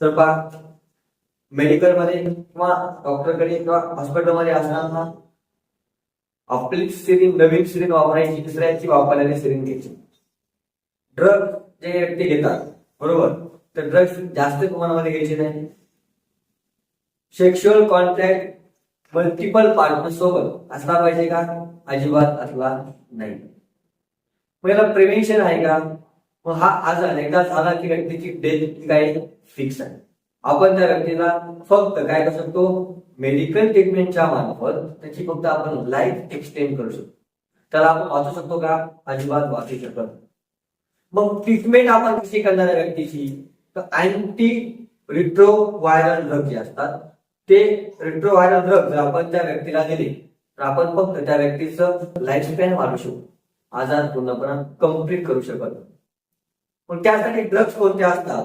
तर पहा, मेडिकलमध्ये किंवा डॉक्टरकडे किंवा हॉस्पिटलमध्ये असताना आपली सिरिंज, नवीन सिरिंज वापरायची, दुसऱ्याची वापरलेली सिरिंज घ्यायची. ड्रग जे व्यक्ती घेतात, बरोबर, तर ड्रग्स जास्त प्रमाणामध्ये घ्यायचे नाही. सेक्शुअल कॉन्टॅक्ट मल्टिपल पार्टनर सोबत असला पाहिजे का? अजिबात असला नाही. मग याला प्रिव्हेन्शन आहे का? मग हा आजार एकदा झाला की व्यक्तीची डेथ काय फिक्स आहे. आपण त्या व्यक्तीला फक्त काय करू शकतो? मेडिकल ट्रीटमेंटच्या मार्फत त्याची फक्त आपण लाईफ एक्सटेंड करू शकतो. त्याला आपण वाचू शकतो का? अजिबात वाचू शकत. मग ट्रीटमेंट आपण कशी करणार आहे व्यक्तीची? तर अँटी रिट्रो व्हायरल ड्रग जे असतात, ते रिट्रो व्हायरल ड्रग जर आपण त्या व्यक्तीला दिले तर आपण फक्त त्या व्यक्तीचं लाईफ स्पॅन वाढवू शकतो, आजार पूर्णपणे कम्प्लीट करू शकत. पण त्यासाठी ड्रग्स कोणते असतात?